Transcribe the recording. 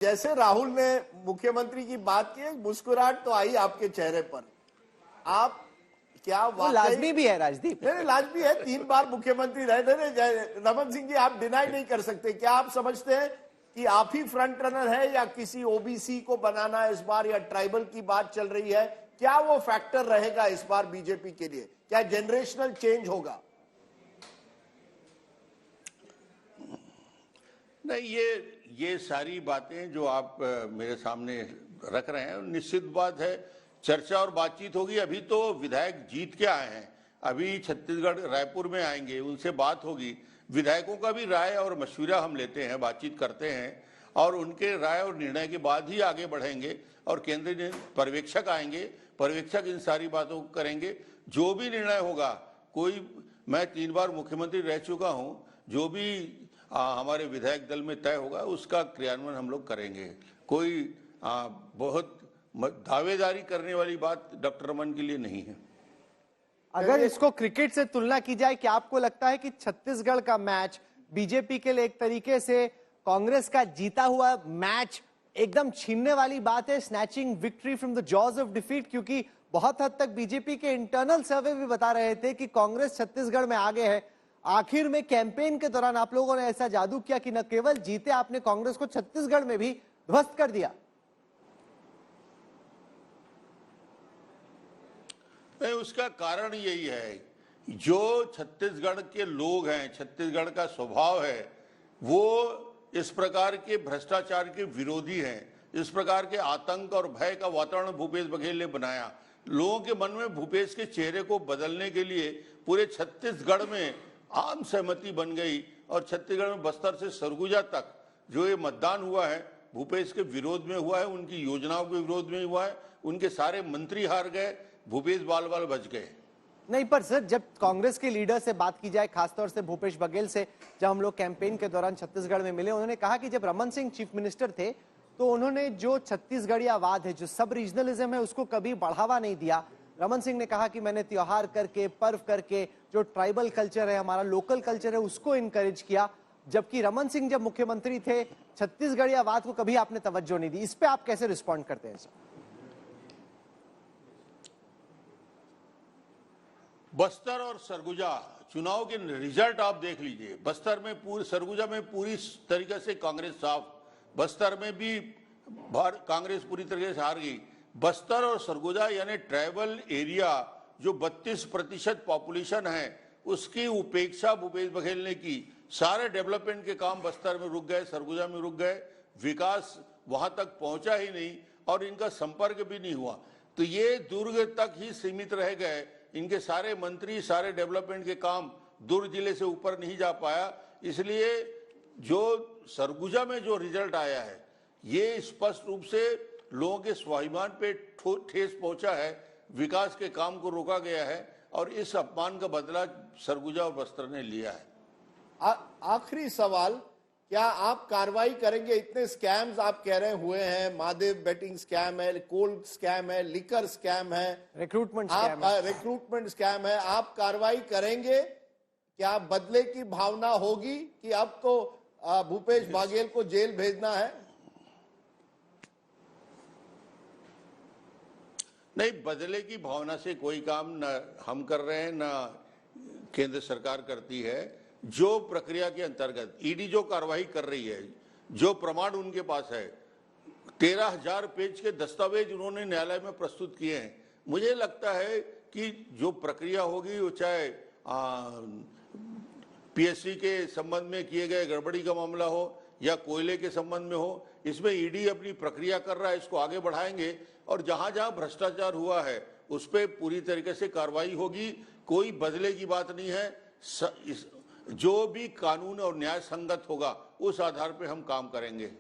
जैसे राहुल ने मुख्यमंत्री की बात की, मुस्कुराहट तो आई आपके चेहरे पर। आप क्या वाकई लाजमी भी है राजदीप? नहीं, लाजमी है। 3 बार मुख्यमंत्री रहे थे रमन सिंह जी, आप डिनाई नहीं कर सकते। क्या आप समझते हैं कि आप ही फ्रंट रनर है या किसी ओबीसी को बनाना इस बार, या ट्राइबल की बात चल रही है? क्या वो फैक्टर रहेगा इस बार बीजेपी के लिए? क्या जनरेशनल चेंज होगा? नहीं, ये सारी बातें जो आप मेरे सामने रख रहे हैं, निश्चित बात है चर्चा और बातचीत होगी। अभी तो विधायक जीत के आए हैं, अभी छत्तीसगढ़ रायपुर में आएंगे, उनसे बात होगी। विधायकों का भी राय और मशवरा हम लेते हैं, बातचीत करते हैं, और उनके राय और निर्णय के बाद ही आगे बढ़ेंगे। और केंद्रीय पर्यवेक्षक आएंगे, पर्यवेक्षक इन सारी बातों को करेंगे। जो भी निर्णय होगा, मैं 3 बार मुख्यमंत्री रह चुका हूं, जो भी हमारे विधायक दल में तय होगा उसका क्रियान्वयन हम लोग करेंगे। कोई बहुत दावेदारी करने वाली बात डॉक्टर रमन के लिए नहीं है। अगर इसको क्रिकेट से तुलना की जाए, क्या आपको लगता है कि छत्तीसगढ़ का मैच बीजेपी के लिए एक तरीके से कांग्रेस का जीता हुआ मैच एकदम छीनने वाली बात है, snatching victory from the jaws of defeat? क्योंकि बहुत हद तक बीजेपी के इंटरनल सर्वे भी बता रहे थे कि कांग्रेस छत्तीसगढ़ में आगे है। आखिर में कैंपेन के दौरान आप लोगों ने ऐसा जादू किया कि न केवल जीते, आपने कांग्रेस को छत्तीसगढ़ में भी ध्वस्त कर दिया। नहीं, उसका कारण यही है, जो छत्तीसगढ़ के लोग हैं, छत्तीसगढ़ का स्वभाव है, वो इस प्रकार के भ्रष्टाचार के विरोधी हैं। इस प्रकार के आतंक और भय का वातावरण भूपेश बघेल ने बनाया। लोगों के मन में भूपेश के चेहरे को बदलने के लिए पूरे छत्तीसगढ़ में आम सहमति बन गई, और छत्तीसगढ़ में बस्तर से सरगुजा तक जो ये मतदान हुआ है भूपेश के विरोध में हुआ है, उनकी योजनाओं के विरोध में हुआ है। उनके सारे मंत्री हार गए, भूपेश बाल बाल बच गए। नहीं, पर सर जब कांग्रेस के लीडर से बात की जाए, खासतौर से भूपेश बघेल से, जब हम लोग कैंपेन के दौरान छत्तीसगढ़ में मिले, उन्होंने कहा कि जब रमन सिंह चीफ मिनिस्टर थे तो उन्होंने जो छत्तीसगढ़ियावाद है, जो सब रीजनलिज्म है, उसको कभी बढ़ावा नहीं दिया। रमन सिंह ने कहा कि मैंने त्योहार करके, पर्व करके, जो ट्राइबल कल्चर है, हमारा लोकल कल्चर है, उसको इनकरेज किया। जबकि रमन सिंह जब मुख्यमंत्री थे, छत्तीसगढ़ियावाद को कभी आपने तवज्जो नहीं दी। इस पे आप कैसे रिस्पॉन्ड करते हैं सर? बस्तर और सरगुजा चुनाव के रिजल्ट आप देख लीजिए। बस्तर में सरगुजा में पूरी तरीके से कांग्रेस साफ, बस्तर में भी कांग्रेस पूरी तरीके से हार गई। बस्तर और सरगुजा यानी ट्राइबल एरिया जो 32% पॉपुलेशन है, उसकी उपेक्षा भूपेश बघेल ने की। सारे डेवलपमेंट के काम बस्तर में रुक गए, सरगुजा में रुक गए, विकास वहां तक पहुंचा ही नहीं और इनका संपर्क भी नहीं हुआ। तो ये दुर्ग तक ही सीमित रह गए। इनके सारे मंत्री, सारे डेवलपमेंट के काम दुर्ग जिले से ऊपर नहीं जा पाया। इसलिए जो सरगुजा में जो रिजल्ट आया है, ये स्पष्ट रूप से लोगों के स्वाभिमान पे ठेस पहुंचा है, विकास के काम को रोका गया है, और इस अपमान का बदला सरगुजा और बस्तर ने लिया है। आखिरी सवाल, क्या आप कार्रवाई करेंगे? इतने स्कैम्स आप कह रहे हुए हैं, महादेव बेटिंग स्कैम है, कोल स्कैम है, लिकर स्कैम है, रिक्रूटमेंट स्कैम है, आप कार्रवाई करेंगे? क्या बदले की भावना होगी कि अब तो भूपेश बघेल को जेल भेजना है? नहीं, बदले की भावना से कोई काम न हम कर रहे हैं, न केंद्र सरकार करती है। जो प्रक्रिया के अंतर्गत ईडी जो कार्रवाई कर रही है, जो प्रमाण उनके पास है, 13,000 पेज के दस्तावेज उन्होंने न्यायालय में प्रस्तुत किए हैं। मुझे लगता है कि जो प्रक्रिया होगी, वो चाहे पीएससी के संबंध में किए गए गड़बड़ी का मामला हो या कोयले के संबंध में हो, इसमें ईडी अपनी प्रक्रिया कर रहा है, इसको आगे बढ़ाएंगे और जहां जहां भ्रष्टाचार हुआ है उस पर पूरी तरीके से कार्रवाई होगी। कोई बदले की बात नहीं है। जो भी कानून और न्याय संगत होगा उस आधार पर हम काम करेंगे।